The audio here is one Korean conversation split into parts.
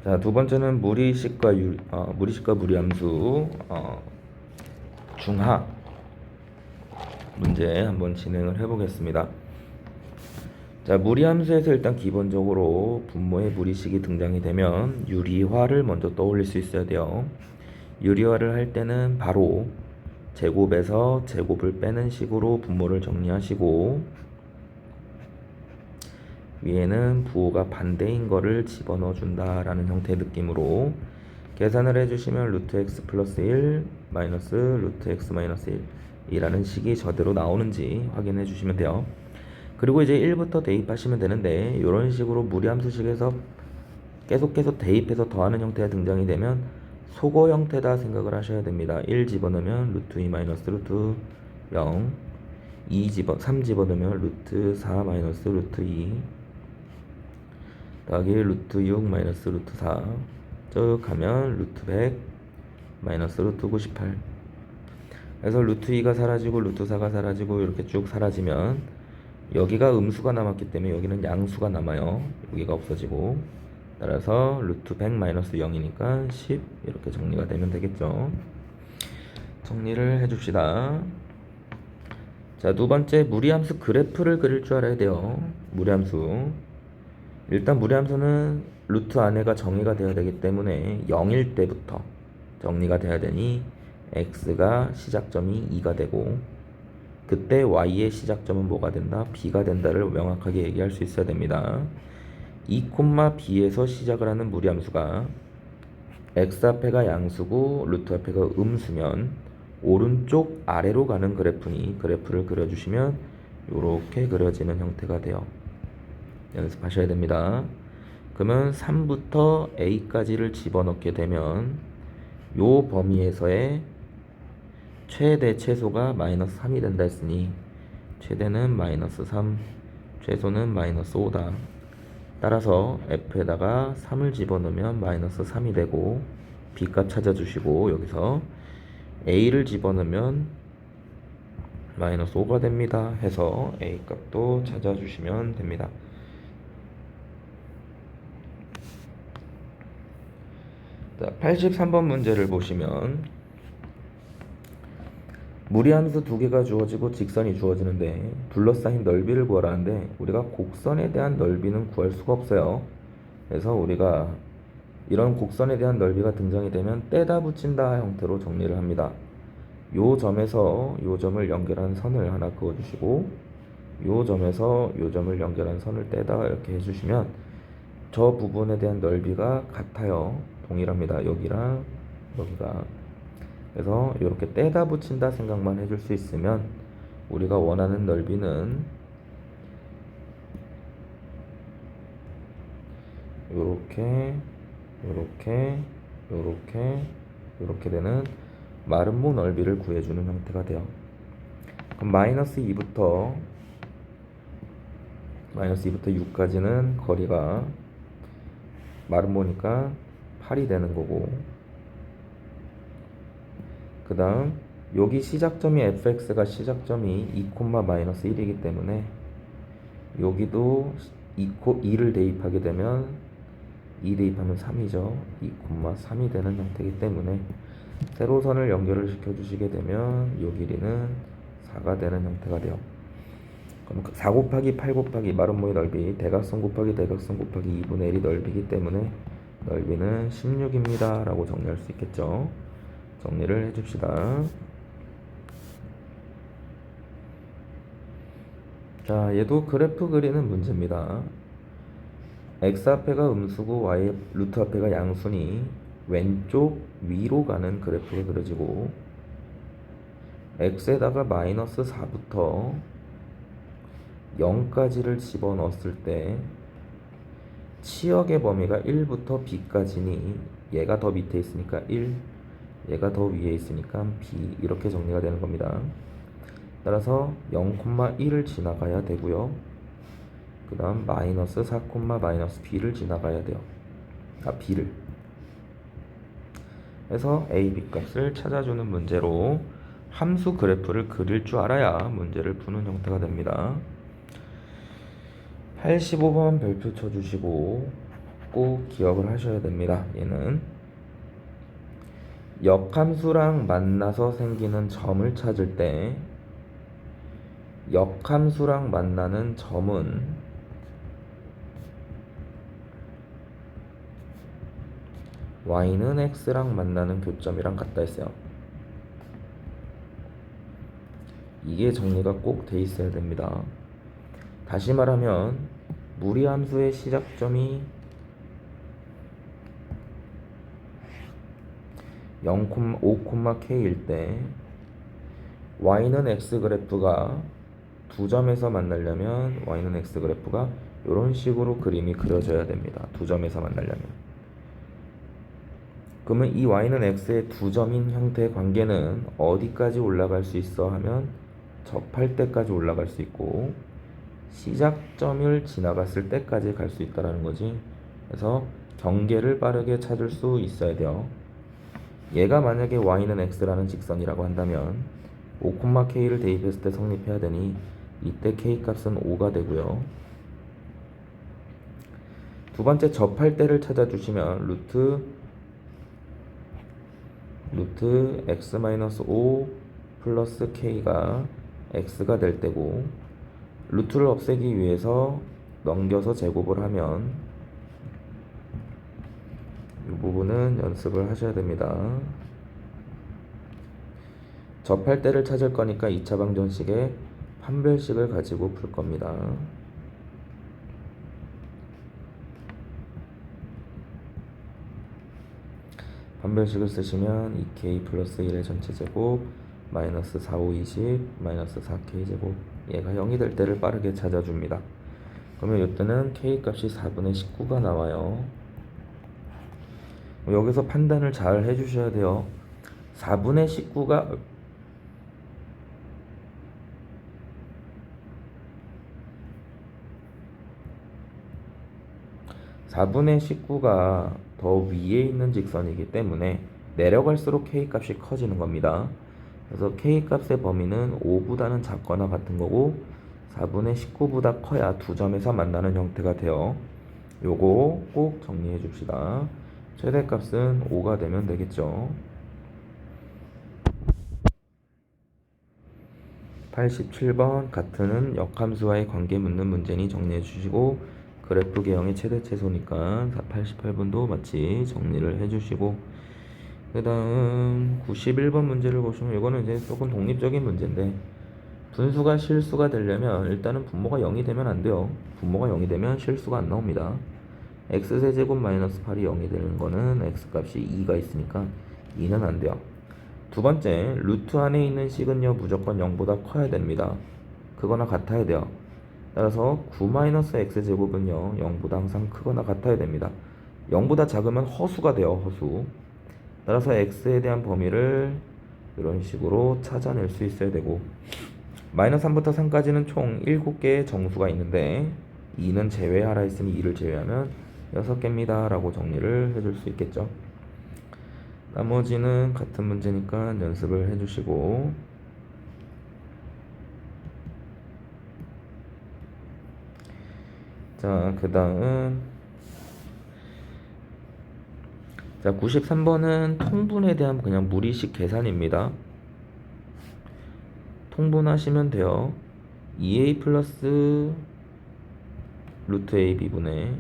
자, 두 번째는 무리식과 무리함수 중하 문제 한번 진행을 해보겠습니다. 자, 무리함수에서 일단 기본적으로 분모의 무리식이 등장이 되면 유리화를 먼저 떠올릴 수 있어야 돼요. 유리화를 할 때는 바로 제곱에서 제곱을 빼는 식으로 분모를 정리하시고, 위에는 부호가 반대인 거를 집어넣어 준다라는 형태의 느낌으로 계산을 해주시면 루트 x 플러스 1 마이너스 루트 x 마이너스 1 이라는 식이 저대로 나오는지 확인해 주시면 돼요. 그리고 이제 1부터 대입하시면 되는데, 이런 식으로 무리함수식에서 계속해서 대입해서 더하는 형태가 등장이 되면 소거 형태다 생각을 하셔야 됩니다. 1 집어넣으면 루트 2 마이너스 루트 0, 3 집어넣으면 루트 4 마이너스 루트 2 더하기 루트 6 마이너스 루트 4 쭉 하면 루트 100 마이너스 루트 98. 그래서 루트 2가 사라지고 루트 4가 사라지고 이렇게 쭉 사라지면 여기가 음수가 남았기 때문에 여기는 양수가 남아요. 여기가 없어지고, 따라서 루트 100 마이너스 0이니까 10 이렇게 정리가 되면 되겠죠. 정리를 해줍시다. 자, 두 번째, 무리함수 그래프를 그릴 줄 알아야 돼요. 무리함수, 일단 무리함수는 루트 안에가 정의가 되어야 되기 때문에 0일 때부터 정리가 돼야 되니 x가 시작점이 2가 되고, 그때 y의 시작점은 뭐가 된다? b가 된다를 명확하게 얘기할 수 있어야 됩니다. 2, b에서 시작을 하는 무리함수가 x 앞에가 양수고 루트 앞에가 음수면 오른쪽 아래로 가는 그래프니 그래프를 그려주시면 이렇게 그려지는 형태가 돼요. 연습하셔야 됩니다. 그러면 3부터 a까지를 집어넣게 되면 요 범위에서의 최대 최소가 마이너스 3이 된다 했으니 최대는 마이너스 3, 최소는 마이너스 5다. 따라서 f에다가 3을 집어넣으면 마이너스 3이 되고, b값 찾아주시고 여기서 a를 집어넣으면 마이너스 5가 됩니다 해서 a 값도 찾아주시면 됩니다. 자, 83번 문제를 보시면 무리함수 두 개가 주어지고 직선이 주어지는데 둘러싸인 넓이를 구하라는데, 우리가 곡선에 대한 넓이는 구할 수가 없어요. 그래서 우리가 이런 곡선에 대한 넓이가 등장이 되면 떼다 붙인다 형태로 정리를 합니다. 요 점에서 요 점을 연결한 선을 하나 그어주시고, 요 점에서 요 점을 연결한 선을 떼다 이렇게 해주시면 저 부분에 대한 넓이가 같아요. 동일합니다. 여기랑 여기가. 그래서 이렇게 떼다 붙인다 생각만 해줄 수 있으면 우리가 원하는 넓이는 요렇게 요렇게 요렇게 요렇게 되는 마름모 넓이를 구해주는 형태가 돼요. 그럼 마이너스 2부터 6까지는 거리가 마름모니까 8이 되는 거고, 그 다음 여기 시작점이 fx가 시작점이 2, 마이너스 1이기 때문에 여기도 2를 대입하게 되면 2 대입하면 3이죠. 2, 3이 되는 형태이기 때문에 세로선을 연결을 시켜주시게 되면 요 길이는 4가 되는 형태가 돼요. 그럼 4 곱하기 8 곱하기 마름모의 넓이 대각선 곱하기 대각선 곱하기 2분의 1이 넓이기 때문에 넓이는 16입니다 라고 정리할 수 있겠죠. 정리를 해줍시다. 자, 얘도 그래프 그리는 문제입니다. x 앞에가 음수고 y 루트 앞에가 양수니 왼쪽 위로 가는 그래프가 그려지고, x에다가 마이너스 4부터 0까지를 집어넣었을 때 치역의 범위가 1부터 b까지니 얘가 더 밑에 있으니까 1, 얘가 더 위에 있으니까 b, 이렇게 정리가 되는 겁니다. 따라서 0,1을 지나가야 되고요. 그 다음 마이너스 4, 마이너스 b를 지나가야 돼요. b를. 해서 a, b 값을 찾아주는 문제로 함수 그래프를 그릴 줄 알아야 문제를 푸는 형태가 됩니다. 85번 별표 쳐주시고, 꼭 기억을 하셔야 됩니다. 얘는 역함수랑 만나서 생기는 점을 찾을 때 역함수랑 만나는 점은 y는 x랑 만나는 교점이랑 같다 했어요. 이게 정리가 꼭 돼 있어야 됩니다. 다시 말하면 무리함수의 시작점이 0,5,k일 때 y는 x 그래프가 두 점에서 만나려면 y는 x 그래프가 이런 식으로 그림이 그려져야 됩니다. 두 점에서 만나려면. 그러면 이 y는 x의 두 점인 형태의 관계는 어디까지 올라갈 수 있어 하면 접할 때까지 올라갈 수 있고 시작점을 지나갔을 때까지 갈 수 있다는 거지. 그래서 경계를 빠르게 찾을 수 있어야 돼요. 얘가 만약에 y는 x라는 직선이라고 한다면 5,k를 대입했을 때 성립해야 되니 이때 k 값은 5가 되고요. 두 번째 접할 때를 찾아주시면 루트 x-5 플러스 k가 x가 될 때고 루트를 없애기 위해서 넘겨서 제곱을 하면 이 부분은 연습을 하셔야 됩니다. 접할 때를 찾을 거니까 2차 방정식에 판별식을 가지고 풀 겁니다. 판별식을 쓰시면 2k 플러스 1의 전체 제곱 마이너스 4, 5, 20 마이너스 4k 제곱 얘가 0이 될 때를 빠르게 찾아줍니다. 그러면 이때는 k 값이 4분의 19가 나와요. 여기서 판단을 잘 해주셔야 돼요. 4분의 19가 더 위에 있는 직선이기 때문에 내려갈수록 k 값이 커지는 겁니다. 그래서 k 값의 범위는 5보다는 작거나 같은 거고 4분의 19보다 커야 두 점에서 만나는 형태가 돼요. 요거 꼭 정리해 줍시다. 최대값은 5가 되면 되겠죠. 87번 같은 역함수와의 관계 묻는 문제니 정리해 주시고 그래프 개형의 최대 최소니까 88번도 마치 정리를 해 주시고 그 다음 91번 문제를 보시면 이거는 이제 조금 독립적인 문제인데 분수가 실수가 되려면 일단은 분모가 0이 되면 안 돼요. 분모가 0이 되면 실수가 안 나옵니다. x세제곱 마이너스 8이 0이 되는 거는 x값이 2가 있으니까 2는 안 돼요. 두 번째, 루트 안에 있는 식은요 무조건 0보다 커야 됩니다. 그거나 같아야 돼요. 따라서 9-x제곱은요 0보다 항상 크거나 같아야 됩니다. 0보다 작으면 허수가 돼요. 허수. 따라서 x에 대한 범위를 이런 식으로 찾아낼 수 있어야 되고 마이너스 3부터 3까지는 총 7개의 정수가 있는데 2는 제외하라 했으니 2를 제외하면 6개입니다 라고 정리를 해줄 수 있겠죠. 나머지는 같은 문제니까 연습을 해주시고 자, 그 다음 93번은 통분에 대한 그냥 무리식 계산입니다. 통분하시면 돼요. 2a 플러스 루트 ab분의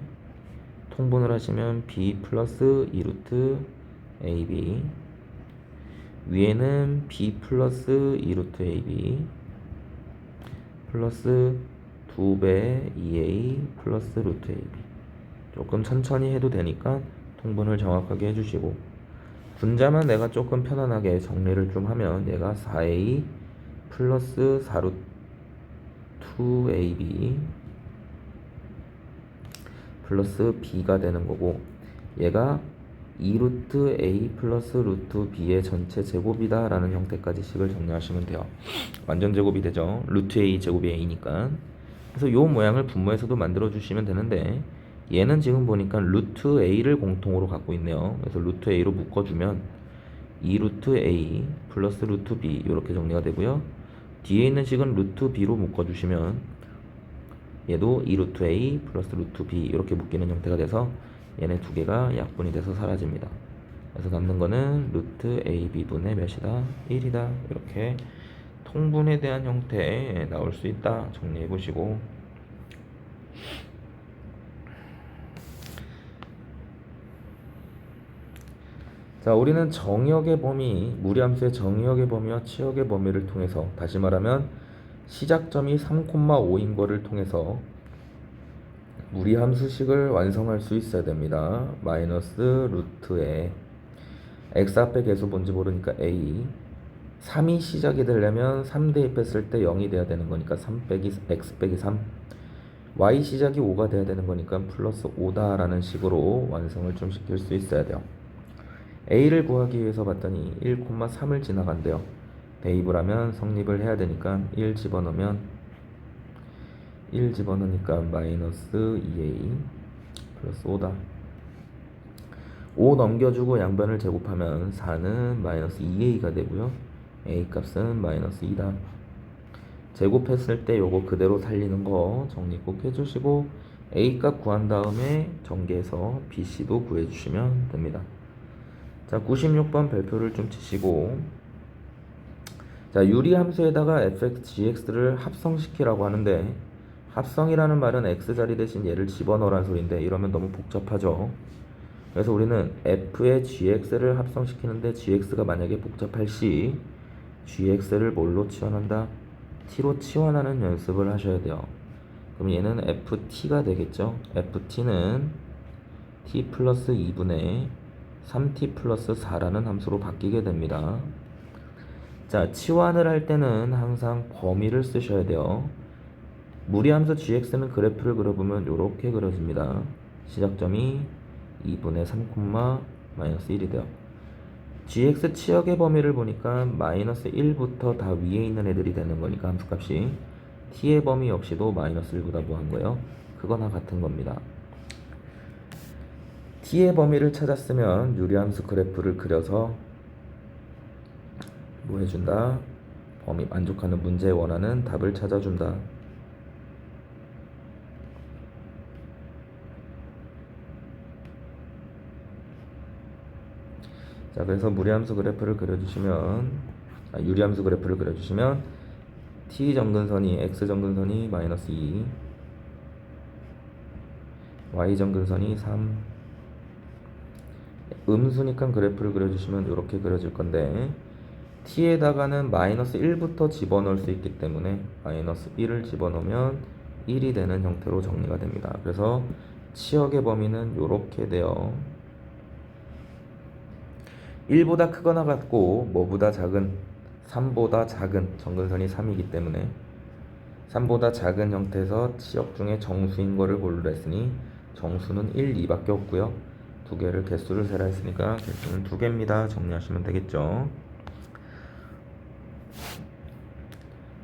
통분을 하시면 b 플러스 2루트 ab 위에는 b 플러스 2루트 ab 플러스 2배 2a 플러스 루트 ab 조금 천천히 해도 되니까 통분을 정확하게 해주시고 분자만 내가 조금 편안하게 정리를 좀 하면 얘가 4a 플러스 4루트 2ab 플러스 b가 되는 거고 얘가 2루트 a 플러스 루트 b의 전체 제곱이다 라는 형태까지 식을 정리하시면 돼요. 완전 제곱이 되죠. 루트 a 제곱이 a니까. 그래서 요 모양을 분모에서도 만들어 주시면 되는데 얘는 지금 보니까 루트 a를 공통으로 갖고 있네요. 그래서 루트 a로 묶어주면 2루트 a 플러스 루트 b 이렇게 정리가 되고요. 뒤에 있는 식은 루트 b로 묶어주시면 얘도 2루트 a 플러스 루트 b 이렇게 묶이는 형태가 돼서 얘네 두 개가 약분이 돼서 사라집니다. 그래서 남는 거는 루트 AB분의 몇이다? 1이다. 이렇게 통분에 대한 형태에 나올 수 있다. 정리해 보시고. 자, 우리는 정의역의 범위, 무리함수의 정의역의 범위와 치역의 범위를 통해서, 다시 말하면 시작점이 3,5인 거를 통해서 무리함수식을 완성할 수 있어야 됩니다. 마이너스 루트에 x 앞에 계수 뭔지 모르니까 a, 3이 시작이 되려면 3 대입했을 때 0이 돼야 되는 거니까 3 빼기 x 빼기 3, y 시작이 5가 돼야 되는 거니까 플러스 5다라는 식으로 완성을 좀 시킬 수 있어야 돼요. a를 구하기 위해서 봤더니 1,3을 지나간대요. 대입을 하면 성립을 해야 되니까 1 집어넣으면 1 집어넣으니까 마이너스 2a 플러스 5다. 5 넘겨주고 양변을 제곱하면 4는 마이너스 2a가 되고요. a 값은 마이너스 2다. 제곱했을 때 요거 그대로 살리는 거 정리 꼭 해주시고 a 값 구한 다음에 전개해서 bc도 구해주시면 됩니다. 자, 96번 별표를 좀 치시고, 자, 유리함수에다가 fx, gx를 합성시키라고 하는데, 합성이라는 말은 x자리 대신 얘를 집어넣으라는 소리인데 이러면 너무 복잡하죠. 그래서 우리는 f에 gx를 합성시키는데 gx가 만약에 복잡할 시 gx를 뭘로 치환한다? t로 치환하는 연습을 하셔야 돼요. 그럼 얘는 ft가 되겠죠. ft는 t 플러스 2분의 3t 플러스 4라는 함수로 바뀌게 됩니다. 자, 치환을 할 때는 항상 범위를 쓰셔야 돼요. 무리함수 gx는 그래프를 그려보면 이렇게 그려집니다. 시작점이 2분의 3, 마이너스 1이 돼요. gx 치역의 범위를 보니까 마이너스 1부터 다 위에 있는 애들이 되는 거니까 함수값이 t의 범위 역시도 마이너스 1보다 뭐한 거예요? 그거나 같은 겁니다. t의 범위를 찾았으면 유리함수 그래프를 그려서 뭐 해준다? 범위 만족하는 문제에 원하는 답을 찾아준다. 자, 그래서 무리함수 그래프를 그려주시면, 유리함수 그래프를 그려주시면 t 점근선이 x 점근선이 마이너스 2, y 점근선이 3, 음수니까 그래프를 그려주시면 이렇게 그려질 건데 t에다가는 마이너스 1부터 집어넣을 수 있기 때문에 마이너스 1을 집어넣으면 1이 되는 형태로 정리가 됩니다. 그래서 치역의 범위는 이렇게 돼요. 1보다 크거나 같고 뭐보다 작은 3보다 작은 정근선이 3이기 때문에 3보다 작은 형태에서 치역 중에 정수인 거를 고르라 했으니 정수는 1, 2밖에 없고요. 두 개를 개수를 세라 했으니까 개수는 2개입니다. 정리하시면 되겠죠.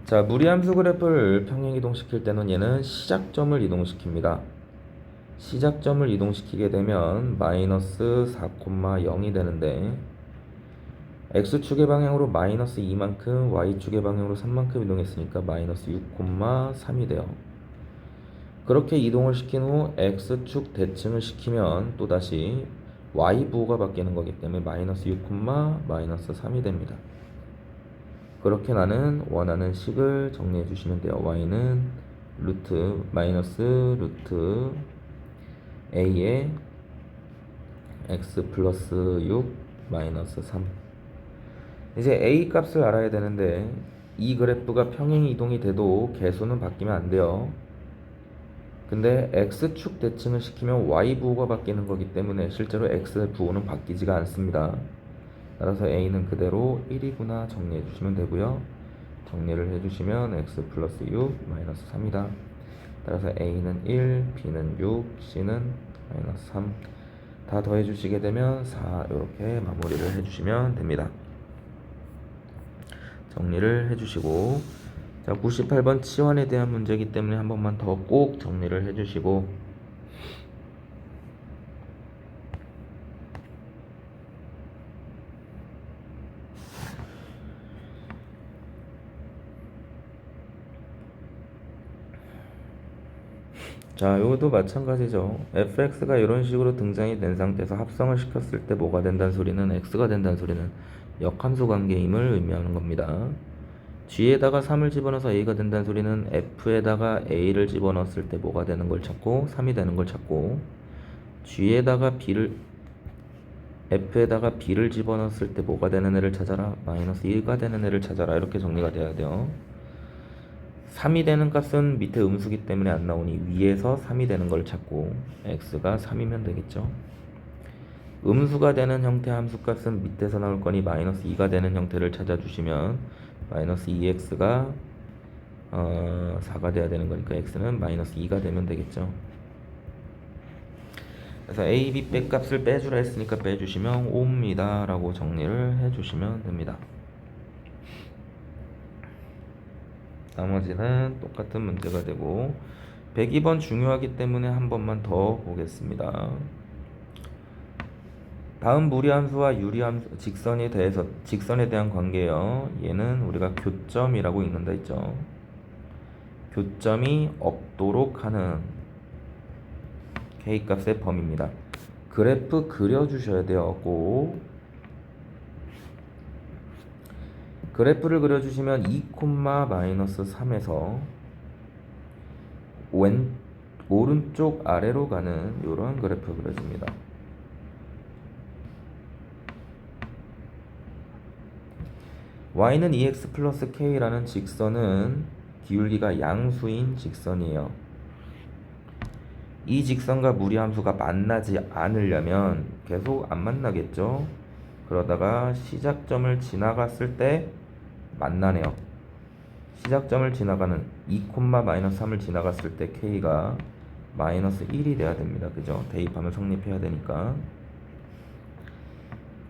자, 무리함수 그래프를 평행 이동시킬 때는 얘는 시작점을 이동시킵니다. 시작점을 이동시키게 되면 마이너스 4,0이 되는데 x축의 방향으로 마이너스 2만큼 y축의 방향으로 3만큼 이동했으니까 마이너스 6,3이 돼요. 그렇게 이동을 시킨 후 x축 대칭을 시키면 또다시 y부호가 바뀌는 거기 때문에 마이너스 6, 마이너스 3이 됩니다. 그렇게 나는 원하는 식을 정리해 주시면 돼요. y는 루트 마이너스 루트 a에 x 플러스 6 마이너스 3. 이제 a 값을 알아야 되는데 이 그래프가 평행 이동이 돼도 개수는 바뀌면 안 돼요. 근데 x축 대칭을 시키면 y부호가 바뀌는 거기 때문에 실제로 x 부호는 바뀌지가 않습니다. 따라서 a는 그대로 1이구나 정리해 주시면 되고요. 정리를 해주시면 x 플러스 6 마이너스 3이다. 따라서 a는 1, b는 6, c는 마이너스 3. 다 더해 주시게 되면 4 이렇게 마무리를 해주시면 됩니다. 정리를 해주시고, 자, 98번 치환에 대한 문제이기 때문에 한 번만 더 꼭 정리를 해주시고, 자, 이것도 마찬가지죠. fx가 이런 식으로 등장이 된 상태에서 합성을 시켰을 때 뭐가 된다는 소리는 x가 된다는 소리는 역함수 관계임을 의미하는 겁니다. g에다가 3을 집어넣어서 a가 된다는 소리는 f에다가 a를 집어넣었을 때 뭐가 되는 걸 찾고 3이 되는 걸 찾고 g에다가 b를 f에다가 b를 집어넣었을 때 뭐가 되는 애를 찾아라. 마이너스 1가 되는 애를 찾아라. 이렇게 정리가 돼야 돼요. 3이 되는 값은 밑에 음수기 때문에 안 나오니 위에서 3이 되는 걸 찾고 x가 3이면 되겠죠. 음수가 되는 형태 함수 값은 밑에서 나올 거니 마이너스 2가 되는 형태를 찾아주시면 마이너스 2x가 4가 돼야 되는 거니까 x는 마이너스 2가 되면 되겠죠. 그래서 a, b 값을 빼주라 했으니까 빼주시면 5입니다 라고 정리를 해주시면 됩니다. 나머지는 똑같은 문제가 되고 102번 중요하기 때문에 한 번만 더 보겠습니다. 다음 무리함수와 유리함수 직선에 대한 관계예요. 얘는 우리가 교점이라고 읽는다 했죠. 교점이 없도록 하는 K값의 범위입니다. 그래프 그려주셔야 돼요. 꼭 그래프를 그려주시면 2,-3에서 오른쪽 아래로 가는 이런 그래프 그려집니다. y는 2x 플러스 k라는 직선은 기울기가 양수인 직선이에요. 이 직선과 무리함수가 만나지 않으려면 계속 안 만나겠죠. 그러다가 시작점을 지나갔을 때 만나네요. 시작점을 지나가는 2,-3을 지나갔을 때 k가 마이너스 1이 돼야 됩니다. 그죠? 대입하면 성립해야 되니까.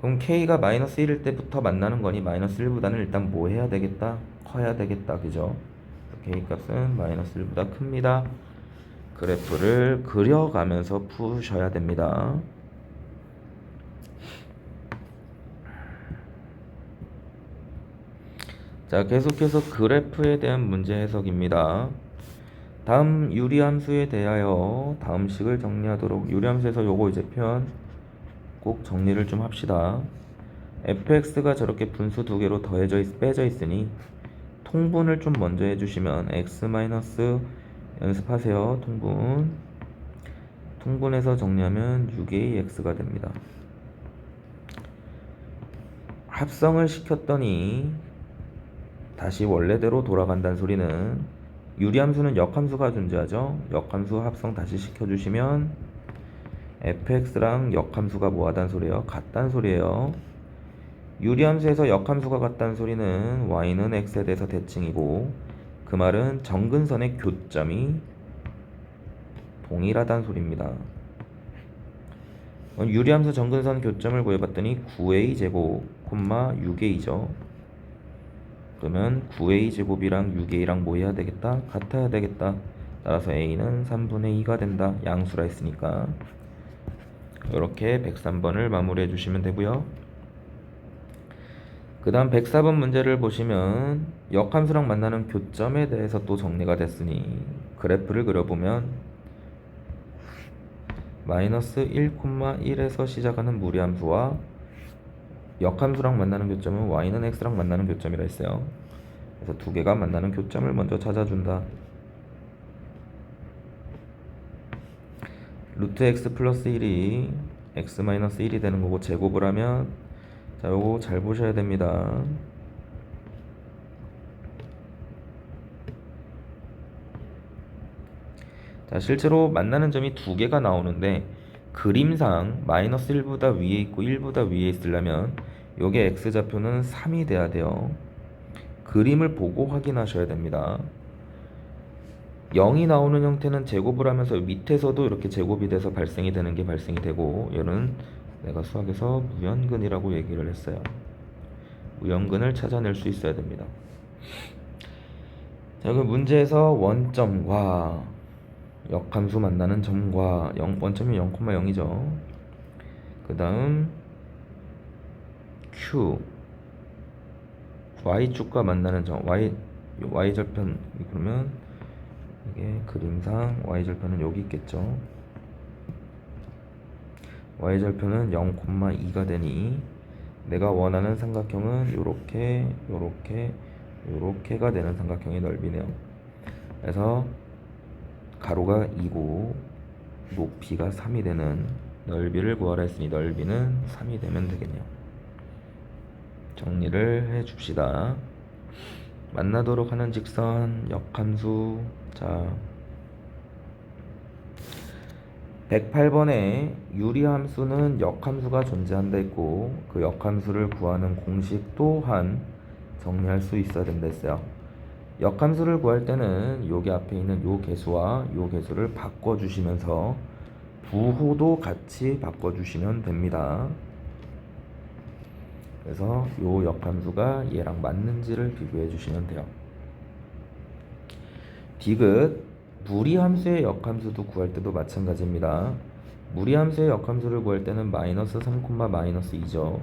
그럼 k가 마이너스 1일 때부터 만나는 거니 마이너스 1보다는 일단 뭐 해야 되겠다? 커야 되겠다. 그죠? k 값은 마이너스 1보다 큽니다. 그래프를 그려가면서 푸셔야 됩니다. 자, 계속해서 그래프에 대한 문제 해석입니다. 다음 유리함수에 대하여 다음 식을 정리하도록. 유리함수에서 요거 이제 표현 꼭 정리를 좀 합시다. fx가 저렇게 분수 두 개로 빼져 있으니 통분을 좀 먼저 해주시면 x 마이너스 연습하세요. 통분해서 정리하면 6a x가 됩니다. 합성을 시켰더니 다시 원래대로 돌아간다는 소리는 유리함수는 역함수가 존재하죠. 역함수 합성 다시 시켜주시면 fx랑 역함수가 뭐하단 소리예요? 같단 소리예요. 유리함수에서 역함수가 같다는 소리는 y는 x에 대해서 대칭이고 그 말은 정근선의 교점이 동일하다는 소리입니다. 유리함수 정근선 교점을 구해봤더니 9a 제곱, 6a죠. 그러면 9a 제곱이랑 6a랑 뭐 해야 되겠다? 같아야 되겠다. 따라서 a는 3분의 2가 된다. 양수라 했으니까. 이렇게 103번을 마무리해 주시면 되고요. 그 다음 104번 문제를 보시면 역함수랑 만나는 교점에 대해서 또 정리가 됐으니 그래프를 그려보면 마이너스 1,1에서 시작하는 무리함수와 역함수랑 만나는 교점은 y는 x랑 만나는 교점이라 했어요. 그래서 두 개가 만나는 교점을 먼저 찾아준다. 루트 x 플러스 1이 x 마이너스 1이 되는 거고 제곱을 하면 자, 요거 잘 보셔야 됩니다. 자, 실제로 만나는 점이 두 개가 나오는데 그림상 마이너스 1보다 위에 있고 1보다 위에 있으려면 요게 x좌표는 3이 돼야 돼요. 그림을 보고 확인하셔야 됩니다. 0이 나오는 형태는 제곱을 하면서 밑에서도 이렇게 제곱이 돼서 발생이 되는 게 발생이 되고 얘는 내가 수학에서 무연근이라고 얘기를 했어요. 무연근을 찾아낼 수 있어야 됩니다. 자, 그 문제에서 원점과 역함수 만나는 점과 원점이 0,0이죠. 그 다음 Q Y축과 만나는 점 Y절편 그러면 이게 그림상 y절편은 여기 있겠죠. y절편은 0,2가 되니 내가 원하는 삼각형은 요렇게 요렇게 요렇게가 되는 삼각형의 넓이네요. 그래서 가로가 2고 높이가 3이 되는 넓이를 구하라 했으니 넓이는 3이 되면 되겠네요. 정리를 해 줍시다. 만나도록 하는 직선 역함수. 자, 108번에 유리함수는 역함수가 존재한다 했고 그 역함수를 구하는 공식 또한 정리할 수 있어야 된다 했어요. 역함수를 구할 때는 여기 앞에 있는 요 개수와 요 개수를 바꿔주시면서 부호도 같이 바꿔주시면 됩니다. 그래서 요 역함수가 얘랑 맞는지를 비교해 주시면 돼요. 디귿 무리함수의 역함수도 구할 때도 마찬가지입니다. 무리함수의 역함수를 구할 때는 마이너스 3, 마이너스 2죠.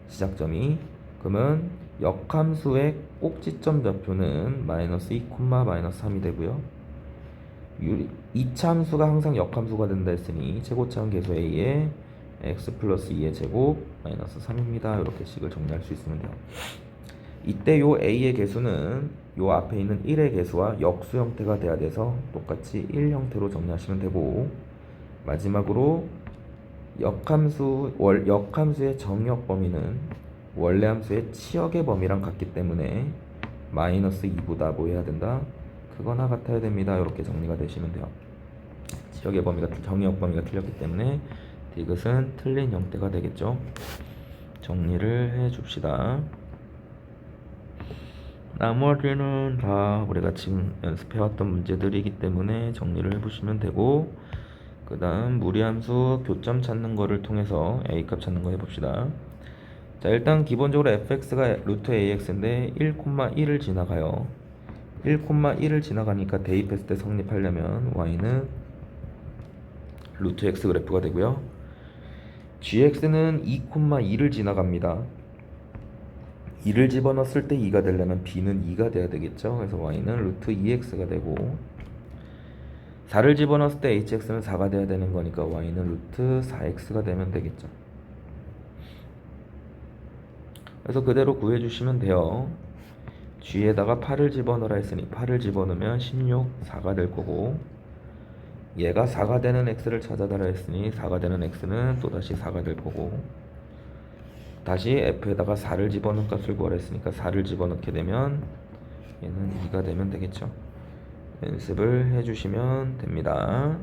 시작점이. 그러면 역함수의 꼭지점 좌표는 마이너스 2, 마이너스 3이 되고요. 2차 함수가 항상 역함수가 된다 했으니 최고차원 계수 a에 x 플러스 2의 제곱 마이너스 3입니다. 이렇게 식을 정리할 수 있으면 돼요. 이때 요 a의 개수는 요 앞에 있는 1의 개수와 역수 형태가 돼야 돼서 똑같이 1 형태로 정리하시면 되고, 마지막으로 역함수의 정역 범위는 원래 함수의 치역의 범위랑 같기 때문에 마이너스 2보다 뭐 해야 된다? 크거나 같아야 됩니다. 이렇게 정리가 되시면 돼요. 치역의 범위가 정역 범위가 틀렸기 때문에 디귿은 틀린 형태가 되겠죠. 정리를 해 줍시다. 나머지는 다 우리가 지금 연습해왔던 문제들이기 때문에 정리를 해보시면 되고, 그 다음 무리함수 교점 찾는 거를 통해서 a값 찾는 거 해봅시다. 자, 일단 기본적으로 fx가 루트 ax인데 1,1을 지나가요. 1,1을 지나가니까 대입했을 때 성립하려면 y는 루트 x 그래프가 되고요. gx는 2,2를 지나갑니다. 2를 집어넣었을 때 2가 되려면 b는 2가 돼야 되겠죠. 그래서 y는 루트 2x가 되고, 4를 집어넣었을 때 hx는 4가 돼야 되는 거니까 y는 루트 4x가 되면 되겠죠. 그래서 그대로 구해주시면 돼요. g에다가 8을 집어넣으라 했으니 8을 집어넣으면 16, 4가 될 거고, 얘가 4가 되는 x를 찾아달라 했으니 4가 되는 x는 또다시 4가 될 거고, 다시 f에다가 4를 집어넣은 값을 구하라 했으니까 4를 집어넣게 되면 얘는 2가 되면 되겠죠. 연습을 해주시면 됩니다.